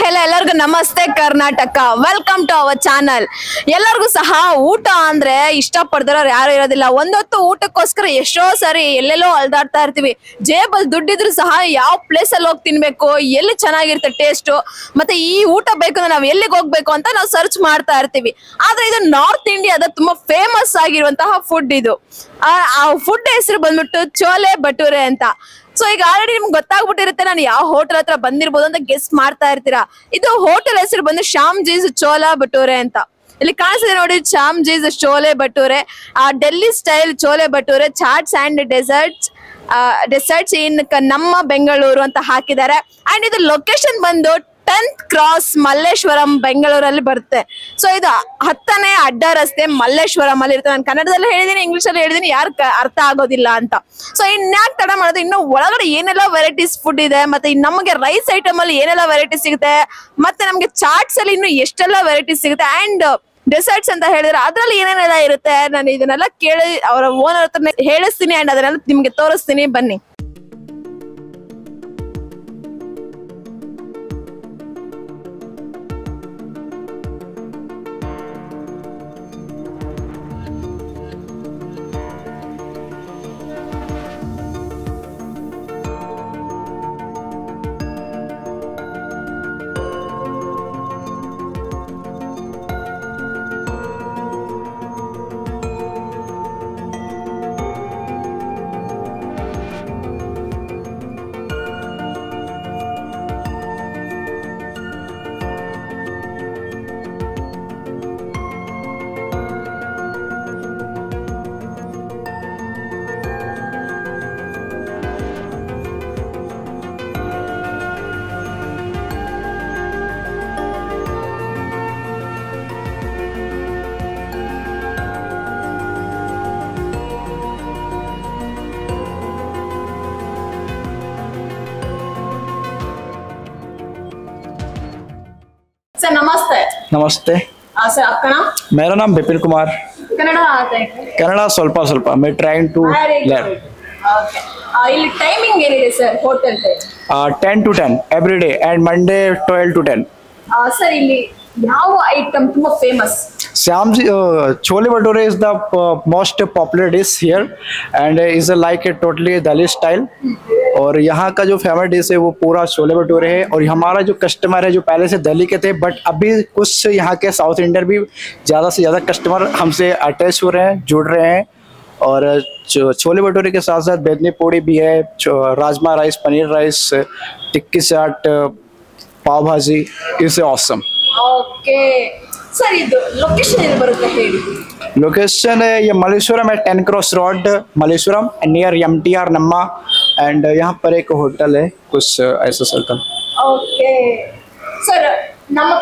Hello ಎಲ್ಲರಿಗೂ ನಮಸ್ತೆ Karnataka. Welcome to our channel. ಎಲ್ಲರಿಗೂ ಸಹ ಊಟ ಅಂದ್ರೆ ಇಷ್ಟ ಪಡ್ದಿರೋರು ಯಾರು ಇರೋದಿಲ್ಲ. ಒಂದೊತ್ತು ಊಟಕ್ಕೋಸ್ಕರ ಎಷ್ಟೋ ಸರಿ ಎಲ್ಲೆಲ್ಲೋ ಅಲ್ದಾಡ್ತಾ ಇರ್ತೀವಿ. ಜೇಬಲ್ ದುಡ್ಡಿದ್ರು ಸಹ ಯಾವ ಪ್ಲೇಸ್ ಅಲ್ಲಿ ಹೋಗಿ ತಿನ್ಬೇಕು, ಎಲ್ಲಿ ಚೆನ್ನಾಗಿರುತ್ತೆ ಟೇಸ್ಟ್, ಮತ್ತೆ ಈ ಊಟ ಬೇಕು ಅಂದ್ರೆ ನಾವು ಎಲ್ಲಿಗೆ ಹೋಗ್ಬೇಕು ಅಂತ ನಾವು ಸರ್ಚ್ ಮಾಡ್ತಾ ಇರ್ತೀವಿ. ಆದ್ರೆ ಇದು ನಾರ್ತ್ ಇಂಡಿಯಾದ ತುಂಬಾ ಫೇಮಸ್ ಆಗಿರುವಂತಹ ಫುಡ್. ಇದು ಆ ಫುಡ್ ಹೆಸರು ಬಂದ್ಬಿಟ್ಟು ಚೋಲೆ ಭಟೂರೆ ಅಂತ. ಸೊ ಈಗ ಆಲ್ರೆಡಿ ನಿಮ್ಗೆ ಗೊತ್ತಾಗ್ಬಿಟ್ಟಿರುತ್ತೆ ನಾನು ಯಾವ ಹೋಟೆಲ್ ಹತ್ರ ಬಂದಿರ್ಬೋದು ಅಂತ ಗೆಸ್ಟ್ ಮಾಡ್ತಾ ಇರ್ತೀರಾ. ಇದು ಹೋಟೆಲ್ ಹೆಸರು ಬಂದು ಶ್ಯಾಮ್ ಜೀಸ್ ಚೋಲಾ ಭಟೂರೆ ಅಂತ. ಇಲ್ಲಿ ಕಾಣಿಸಿದೆ ನೋಡಿ, Shyam ji's chole bhature, Delhi style chole bhature, chaats and desserts in ನಮ್ಮ ಬೆಂಗಳೂರು ಅಂತ ಹಾಕಿದ್ದಾರೆ. ಅಂಡ್ ಇದು ಲೊಕೇಶನ್ ಬಂದು 10th ಕ್ರಾಸ್ ಮಲ್ಲೇಶ್ವರಂ ಬೆಂಗಳೂರಲ್ಲಿ ಬರುತ್ತೆ. ಸೊ ಇದು 10ನೇ ಅಡ್ಡ ರಸ್ತೆ ಮಲ್ಲೇಶ್ವರಂ ಅಲ್ಲಿ ಇರುತ್ತೆ. ನಾನು ಕನ್ನಡದಲ್ಲಿ ಹೇಳಿದೀನಿ, ಇಂಗ್ಲಿಷ್ ಅಲ್ಲಿ ಹೇಳಿದೀನಿ, ಯಾರು ಅರ್ಥ ಆಗೋದಿಲ್ಲ ಅಂತ. ಸೊ ಇನ್ಯಾಕ್ ತಡ ಮಾಡೋದು, ಇನ್ನು ಒಳಗಡೆ ಏನೆಲ್ಲ ವೆರೈಟೀಸ್ ಫುಡ್ ಇದೆ, ಮತ್ತೆ ನಮಗೆ ರೈಸ್ ಐಟಮ್ ಅಲ್ಲಿ ಏನೆಲ್ಲ ವೆರೈಟೀಸ್ ಸಿಗುತ್ತೆ, ಮತ್ತೆ ನಮ್ಗೆ ಚಾಟ್ಸ್ ಅಲ್ಲಿ ಇನ್ನು ಎಷ್ಟೆಲ್ಲ ವೆರೈಟೀಸ್ ಸಿಗುತ್ತೆ, ಅಂಡ್ ಡೆಸರ್ಟ್ಸ್ ಅಂತ ಹೇಳಿದ್ರೆ ಅದ್ರಲ್ಲಿ ಏನೇನೆಲ್ಲ ಇರುತ್ತೆ, ನಾನು ಇದನ್ನೆಲ್ಲ ಕೇಳಿ ಅವರ ಓನರ್ ಹತ್ರ ಹೇಳಿಸ್ತೀನಿ ಅಂಡ್ ಅದನ್ನೆಲ್ಲ ನಿಮ್ಗೆ ತೋರಿಸ್ತೀನಿ, ಬನ್ನಿ. सर नमस्ते. नमस्ते सर आपका नाम? मेरा नाम विपिन कुमार. कन्नड़ आता है? कन्नड़ ಸ್ವಲ್ಪ ಸ್ವಲ್ಪ मैं ट्राइंग टू लर्न. ओके. ಇಲ್ಲಿ ಟೈಮಿಂಗ್ ಏನಿದೆ sir hotel time? 10 to 10 every day and Monday 12 to 10. Sir ಇಲ್ಲಿ ಯಾವ ಐಟಮ್ ತುಂಬಾ famous? Shyam ji chole bhature is the most popular dish here and is like a totally Delhi style. और यहाँ का जो famous dish है वो पूरा छोले भटूरे है. और हमारा जो कस्टमर है जो पहले से दिल्ली के थे बट अभी कुछ यहाँ के साउथ इंडियन भी ज़्यादा से ज़्यादा कस्टमर हमसे अटैच हो रहे हैं, जुड़ रहे हैं. और छोले भटूरे के साथ साथ बेदनी पूड़ी भी है, rajma rice, paneer rice, tikki chaat, pav bhaji. It's awesome. Okay sir, ಇದು ಲೊಕೇಶನ್ ಎಲ್ಲಿ ಬರುತ್ತೆ ಹೇಳಿ? लोकेशन है ये मलेश्वरम है, 10 cross road Malleshwaram near MTR नम्मा. एंड यहाँ पर एक होटल है कुछ ऐसा सर्कल. ओके सर, ನಮ್ಮ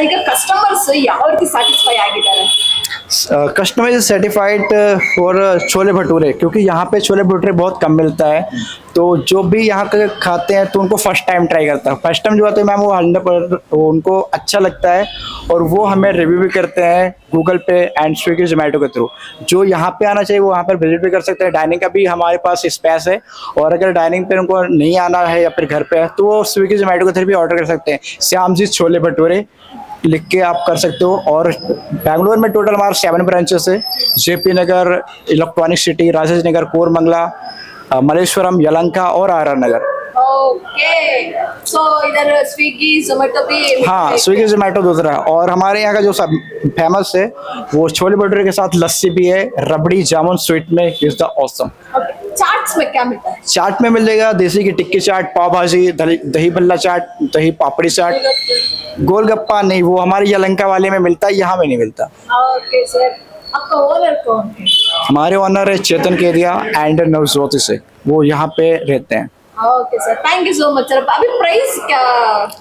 ಈಗ ಕಸ್ಟಮರ್ಸ್ ಯಾವ ರೀತಿ ಸ್ಯಾಟಿಸ್ಫೈ ಆಗಿದ್ದಾರೆ? Customer is certified for chole bhature क्योंकि यहाँ पे छोले भटूरे बहुत कम मिलता है. तो जो भी यहाँ के खाते हैं तो उनको फर्स्ट टाइम ट्राई करता है. फर्स्ट टाइम जो आते हैं मैम वो 100% उनको अच्छा लगता है और वो हमें रिव्यू भी करते हैं गूगल पे एंड स्विगी जोमेटो के थ्रू. जो यहाँ पे आना चाहिए वो वहाँ पर विजिट भी कर सकते हैं. डाइनिंग का भी हमारे पास स्पेस है और अगर डाइनिंग पे उनको नहीं आना है या फिर घर पे है तो वो स्विगी जोमेटो के थ्रू भी ऑर्डर कर सकते हैं. श्याम जी छोले भटूरे लिख के आप कर सकते हो. और बेंगलोर में टोटल हमारे 7 ब्रांचेस है. जेपी नगर, इलेक्ट्रॉनिक सिटी, राजेश नगर, कोरमंगला, मलेश्वरम, यलंका और आर नगर. ओके सो इधर स्विगी जोमेटो भी? हाँ, स्विगी जोमेटो दूसरा. और हमारे यहाँ का जो सब फेमस है वो छोले भटूरे के साथ लस्सी भी है, रबड़ी जामुन स्वीट में इज द ऑसम. चाट्स में क्या मिलता है? चाट में मिल जाएगा देसी की टिक्की चाट, पाव भाजी, दही भल्ला चाट, दही पापड़ी चाट. गोलगप्पा नहीं, वो हमारे यलंका वाले में मिलता है, यहाँ में नहीं मिलता. ओके सर, आपका ओनर कौन है? हमारे ओनर है चेतन केदिया एंड नवज्योति से, वो यहाँ पे रहते हैं. Okay sir, thank you so much sir. अभी प्राइस क्या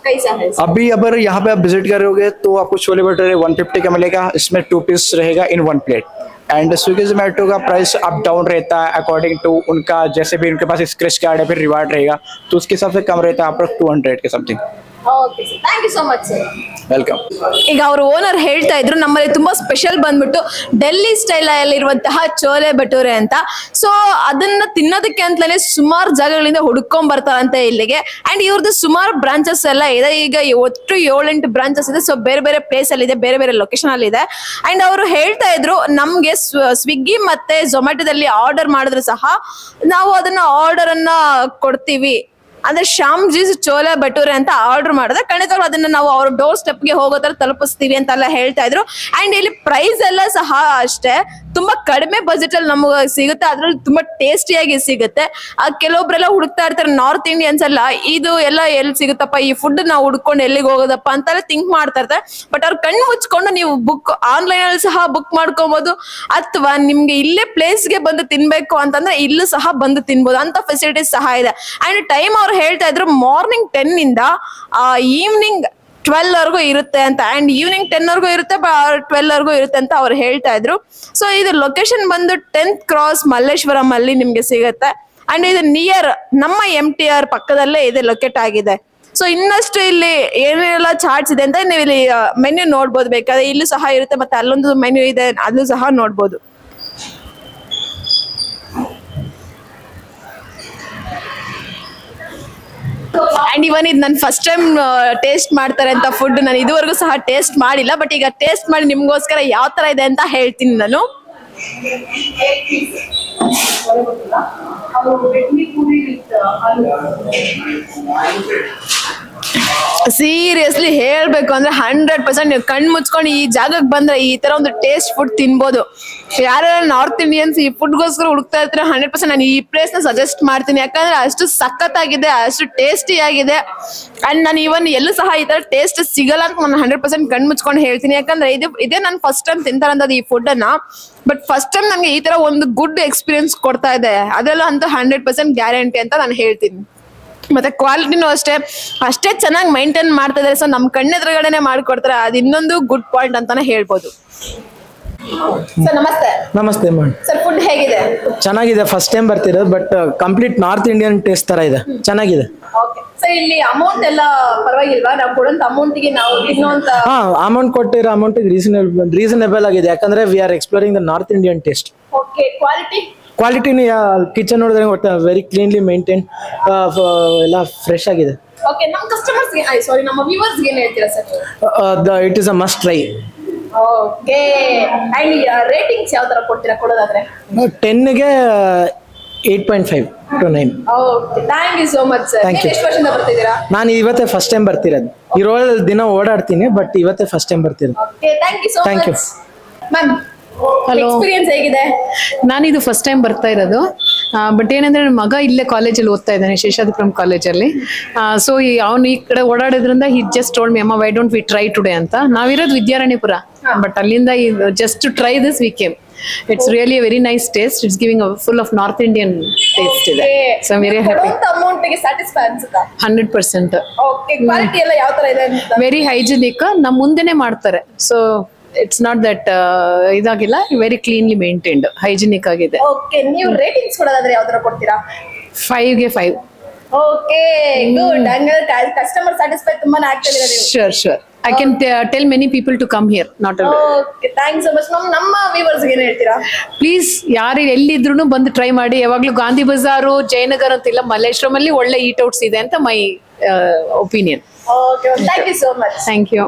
कैसा है? अभी अगर यहाँ पे आप विजिट करोगे तो आपको छोले भटूरे 150 का मिलेगा. इसमें 2 पीस रहेगा इन 1 प्लेट. एंड स्विगी जोमेटो का प्राइस अप डाउन रहता है अकॉर्डिंग टू उनका, जैसे भी उनके पास स्क्रैच कार्ड है फिर रिवार्ड रहेगा तो उसके हिसाब से कम रहता है, आप 200 के something. Okay sir, thank you so much sir. Welcome. ಈಗ ಅವ್ರ ಓನರ್ ಹೇಳ್ತಾ ಇದ್ರು ನಮ್ಮಲ್ಲಿ ತುಂಬಾ ಸ್ಪೆಷಲ್ ಬಂದ್ಬಿಟ್ಟು ಡೆಲ್ಲಿ ಸ್ಟೈಲ್ ಅಲ್ಲಿ ಇರುವಂತಹ ಚೋಲೆ ಭಟೂರೆ ಅಂತ. ಸೊ ಅದನ್ನ ತಿನ್ನೋದಕ್ಕೆ ಅಂತಲೇ ಸುಮಾರು ಜಾಗಗಳಿಂದ ಹುಡ್ಕೊಂಡ್ ಬರ್ತಾರಂತೆ ಇಲ್ಲಿಗೆ. ಅಂಡ್ ಇವ್ರದ್ದು ಸುಮಾರು ಬ್ರಾಂಚಸ್ ಎಲ್ಲ ಇದೆ. ಈಗ ಒಟ್ಟು 7-8 ಬ್ರಾಂಚಸ್ ಇದೆ. ಸೊ ಬೇರೆ ಬೇರೆ ಪ್ಲೇಸ್ ಅಲ್ಲಿ ಇದೆ, ಬೇರೆ ಬೇರೆ ಲೊಕೇಶನ್ ಅಲ್ಲಿ ಇದೆ. ಅಂಡ್ ಅವರು ಹೇಳ್ತಾ ಇದ್ರು ನಮ್ಗೆ ಸ್ವಿಗ್ಗಿ ಮತ್ತೆ ಝೊಮ್ಯಾಟೊದಲ್ಲಿ ಆರ್ಡರ್ ಮಾಡಿದ್ರು ಸಹ ನಾವು ಅದನ್ನ ಆರ್ಡರ್ ಅನ್ನ ಕೊಡ್ತೀವಿ. ಅಂದ್ರೆ ಶ್ಯಾಮ್ಜೀಸ್ ಚೋಲೆ ಭಟೂರೆ ಅಂತ ಆರ್ಡರ್ ಮಾಡಿದ್ರೆ ಖಂಡಿತವಾಗ್ಲೂ ಅದನ್ನ ನಾವು ಅವ್ರ ಡೋರ್ ಸ್ಟೆಪ್ ಗೆ ಹೋಗೋ ತರ ತಲುಪಿಸ್ತೀವಿ ಅಂತೆಲ್ಲ ಹೇಳ್ತಾ ಇದ್ರು. ಅಂಡ್ ಇಲ್ಲಿ ಪ್ರೈಸ್ ಎಲ್ಲ ಸಹ ಅಷ್ಟೇ ತುಂಬಾ ಕಡಿಮೆ ಬಜೆಟ್ ಅಲ್ಲಿ ನಮ್ಗೆ ಸಿಗುತ್ತೆ. ಅದ್ರಲ್ಲಿ ತುಂಬಾ ಟೇಸ್ಟಿಯಾಗಿ ಸಿಗುತ್ತೆ. ಕೆಲವೊಬ್ರೆಲ್ಲ ಹುಡುಕ್ತಾ ಇರ್ತಾರೆ ನಾರ್ತ್ ಇಂಡಿಯನ್ಸ್ ಎಲ್ಲ, ಇದು ಎಲ್ಲ ಎಲ್ಲಿ ಸಿಗುತ್ತಪ್ಪ ಈ ಫುಡ್ ನಾವು ಹುಡ್ಕೊಂಡು ಎಲ್ಲಿಗೆ ಹೋಗೋದಪ್ಪ ಅಂತೆಲ್ಲ ಥಿಂಕ್ ಮಾಡ್ತಾ ಇರ್ತಾರೆ. ಬಟ್ ಅವ್ರು ಕಣ್ಣು ಮುಚ್ಕೊಂಡು ನೀವು ಬುಕ್ ಆನ್ಲೈನ್ ಅಲ್ಲಿ ಸಹ ಬುಕ್ ಮಾಡ್ಕೋಬಹುದು, ಅಥವಾ ನಿಮ್ಗೆ ಇಲ್ಲೇ ಪ್ಲೇಸ್ ಗೆ ಬಂದು ತಿನ್ಬೇಕು ಅಂತಂದ್ರೆ ಇಲ್ಲೂ ಸಹ ಬಂದು ತಿನ್ಬೋದು ಅಂತ ಫೆಸಿಲಿಟೀಸ್ ಸಹ ಇದೆ. ಅಂಡ್ ಟೈಮ್ ಅವ್ರು ಹೇಳ್ತಾ ಇದ್ರು ಮಾರ್ನಿಂಗ್ 10 ಇಂದ ಈವ್ನಿಂಗ್ 12 ವರ್ಗೂ ಇರುತ್ತೆ ಅಂತ. ಅಂಡ್ ಈವ್ನಿಂಗ್ 10 ವರ್ಗೂ ಇರುತ್ತೆ, 12 ವರ್ಗೂ ಇರುತ್ತೆ ಅಂತ ಅವ್ರು ಹೇಳ್ತಾ ಇದ್ರು. ಸೊ ಇದು ಲೊಕೇಶನ್ ಬಂದು 10th ಕ್ರಾಸ್ ಮಲ್ಲೇಶ್ವರಂ ಅಲ್ಲಿ ನಿಮ್ಗೆ ಸಿಗುತ್ತೆ. ಅಂಡ್ ಇದು ನಿಯರ್ ನಮ್ಮ MTR ಪಕ್ಕದಲ್ಲೇ ಇದೆ ಲೊಕೇಟ್ ಆಗಿದೆ. ಸೊ ಇನ್ನಷ್ಟು ಇಲ್ಲಿ ಏನೇನೆಲ್ಲ ಚಾರ್ಟ್ಸ್ ಇದೆ ಅಂತ ನೀವು ಇಲ್ಲಿ ಮೆನ್ಯೂ ನೋಡ್ಬೋದು. ಬೇಕಾದ್ರೆ ಇಲ್ಲೂ ಸಹ ಇರುತ್ತೆ, ಮತ್ತೆ ಅಲ್ಲೊಂದು ಮೆನ್ಯೂ ಇದೆ, ಅದು ಸಹ ನೋಡ್ಬೋದು. ಅಂಡ್ ಇವನ್ ಇದು ನಾನು ಫಸ್ಟ್ ಟೈಮ್ ಟೇಸ್ಟ್ ಮಾಡ್ತಾರೆ ಅಂತ ಫುಡ್ ನಾನು ಇದುವರೆಗೂ ಸಹ ಟೇಸ್ಟ್ ಮಾಡಿಲ್ಲ. ಬಟ್ ಈಗ ಟೇಸ್ಟ್ ಮಾಡಿ ನಿಮ್ಗೋಸ್ಕರ ಯಾವ ತರ ಇದೆ ಅಂತ ಹೇಳ್ತೀನಿ ನಾನು. ಸೀರಿಯಸ್ಲಿ ಹೇಳ್ಬೇಕು ಅಂದ್ರೆ 100% ನೀವು ಕಣ್ ಮುಚ್ಕೊಂಡು ಈ ಜಾಗಕ್ಕೆ ಬಂದ್ರೆ ಈ ತರ ಒಂದು ಟೇಸ್ಟ್ ಫುಡ್ ತಿನ್ಬೋದು. ಯಾರ್ಯಾರು ನಾರ್ತ್ ಇಂಡಿಯನ್ಸ್ ಈ ಫುಡ್ಗೋಸ್ಕರ ಹುಡುಕ್ತಾ ಇರ್ತಾರೆ 100% ನಾನು ಈ ಪ್ಲೇಸ್ ನ ಸಜೆಸ್ಟ್ ಮಾಡ್ತೀನಿ. ಯಾಕಂದ್ರೆ ಅಷ್ಟು ಸಖತ್ತಾಗಿದೆ, ಅಷ್ಟು ಟೇಸ್ಟಿ ಆಗಿದೆ. ಅಂಡ್ ನಾನು ಇವನ್ ಎಲ್ಲೂ ಸಹ ಈ ತರ ಟೇಸ್ಟ್ ಸಿಗಲ್ಲ ಅಂತ ನಾನು 100% ಕಣ್ ಮುಚ್ಕೊಂಡು ಹೇಳ್ತೀನಿ. ಯಾಕಂದ್ರೆ ಇದೇ ನಾನು ಫಸ್ಟ್ ಟೈಮ್ ತಿಂತಾರಂತದ್ದು ಈ ಫುಡ್ ಅನ್ನ. ಬಟ್ ಫಸ್ಟ್ ಟೈಮ್ ನನಗೆ ಈ ತರ ಒಂದು ಗುಡ್ ಎಕ್ಸ್ಪೀರಿಯನ್ಸ್ ಕೊಡ್ತಾ ಇದೆ, ಅದೆಲ್ಲ ಅಂತ 100% ಗ್ಯಾರಂಟಿ ಅಂತ ನಾನು ಹೇಳ್ತೀನಿ. ಮತ್ತೆ ಕ್ವಾಲಿಟಿನೂ ಅಷ್ಟೇ ಚೆನ್ನಾಗಿ ಮೈಂಟೈನ್ ಮಾಡ್ತಾ ಇದಾರೆ. ಸೊ ನಮ್ ಕಣ್ಣೆದುರುಗಡೆನೆ ಮಾಡ್ಕೊಡ್ತಾರೆ, ಅದು ಇನ್ನೊಂದು ಗುಡ್ ಪಾಯಿಂಟ್ ಅಂತಾನೆ ಹೇಳ್ಬೋದು. ಸರ್ ನಮಸ್ತೆ. ನಮಸ್ತೆ ಮೇಡಮ್. ಸರ್ ಫುಡ್ ಹೇಗಿದೆ? ಚೆನ್ನಾಗಿದೆ, ಫಸ್ಟ್ ಟೈಮ್ ಬರ್ತಿರೋದು. But complete north Indian taste ತರ ಇದೆ, ಚೆನ್ನಾಗಿದೆ. ಓಕೆ ಸರ್, ಇಲ್ಲಿ ಅಮೌಂಟ್ ಎಲ್ಲ ಪರವಾಗಿಲ್ವಾ? ನಾವು ಕೊಡೋಂತ ಅಮೌಂಟ್ಗೆ ನಾವು ತಿನ್ನೋಂತ ಅಮೌಂಟ್ ಕೊಟ್ಟಿರೋ ಅಮೌಂಟ್ ರೀಸನೇಬಲ್ ಆಗಿದೆ. ಯಾಕಂದ್ರೆ we are exploring the north Indian taste. Okay, ಕ್ವಾಲಿಟಿನೂ ಕಿಚನ್ ನೋಡಿದ್ರೆ ಒಟ್ಟು ವೆರಿ ಕ್ಲೀನ್ಲಿ ಮೇಂಟೈನ್, ಎಲ್ಲ ಫ್ರೆಶ್ ಆಗಿದೆ. ಓಕೆ, ನಮ್ಮ ಕಸ್ಟಮರ್ಸ್ ಗೆ ಸಾರಿ ನಮ್ಮ ವ್ಯೂವರ್ಸ್ ಗೆ ಏನು ಹೇಳ್ತೀರಾ sir? It is a must try. Okay, and ratings ಯಾವ ತರ ಕೊಡ್ತೀರಾ ಕೊಡೋದಾದ್ರೆ? 10ಗೆ 8.5 to 9. Okay, thank you so much sir. ನೀವು ಎಷ್ಟು ವರ್ಷದಿಂದ ಬರ್ತಿದ್ದೀರಾ? ನಾನು ಇವತ್ತೇ ಫಸ್ಟ್ ಟೈಮ್ ಬರ್ತಿರೋದು. ಈ ರೋಡ್ ದಿನ ಓಡಾಡ್ತೀನಿ, ಬಟ್ ಇವತ್ತೇ ಫಸ್ಟ್ ಟೈಮ್ ಬರ್ತಿರೋದು. Okay, thank you so much ma'am. Experience ಹೇಗಿದೆ? ನಾನಿದು ಫಸ್ಟ್ ಟೈಮ್ ಬರ್ತಾ ಇರೋದು. ಬಟ್ ಏನಂದ್ರೆ ನನ್ನ ಮಗ ಇಲ್ಲೇ ಕಾಲೇಜಲ್ಲಿ ಓದ್ತಾ ಇದ್ದಾನೆ, ಶೇಷಾದ್ರಿಪುರಂ ಕಾಲೇಜಲ್ಲಿ. ಸೊ ಅವನು ಈ ಕಡೆ ಓಡಾಡೋದ್ರಿಂದ ಹಿ ಜಸ್ಟ್ ಟೋಲ್ಡ್ ಮಿ ಅಮ್ಮ why don't we try today ಅಂತ. ನಾವಿರೋದು ವಿದ್ಯಾರಣ್ಯಪುರ, ಬಟ್ ಅಲ್ಲಿಂದ just to try this we came. It's really a very nice taste. It's giving a full of North Indian taste to that. So I'm very happy. Amount ಗೆ satisfy ಅನ್ಸುತ್ತಾ? 100%. Okay, quality ಎಲ್ಲ ಯಾವ ತರ ಇದೆ ಅಂತ? Very hygienic, ನಮ್ಮ ಮುಂದೆನೆ ಮಾಡ್ತಾರೆ. ಸೊ ಇಟ್ಸ್ ನಾಟ್ ದಟ್ ಇದಾಗಿಲ್ಲ, ವೆರಿ ಕ್ಲೀನ್ಲಿ ಮೇಂಟೈನ್ಡ್, ಹೈಜಿನಿಕ್ ಆಗಿದೆ. ಓಕೆ, ನೀವು ರೇಟಿಂಗ್ಸ್ ಕೊಡೋದಾದ್ರೆ ಯಾವ ತರ ಕೊಡ್ತೀರಾ? 5ಗೆ 5. Okay, good. ಹಂಗಾದ್ರೆ ಕಸ್ಟಮರ್ ಸ್ಯಾಟಿಸ್ಫೈ ತುಂಬಾನೇ ಆಗ್ತಾ ಇದೆ ನೀವು. Sure. I can tell many people to come here, not alone. Okay, thanks so much. ನಮ್ಮ ವ್ಯೂವರ್ಸ್ ಗೆ ಏನು ಹೇಳ್ತೀರಾ? ಪ್ಲೀಸ್ ಯಾರು ಎಲ್ಲಿದ್ರು ಬಂದು ಟ್ರೈ ಮಾಡಿ. ಯಾವಾಗ್ಲೂ ಗಾಂಧಿ ಬಜಾರು, ಜಯನಗರ್ ಅಂತಿಲ್ಲ, ಮಲ್ಲೇಶ್ವರಂ ಅಲ್ಲಿ ಒಳ್ಳೆ ಈಟ್ ಔಟ್ಸ್ ಇದೆ ಅಂತ my opinion. Okay, thank you so much. Thank you.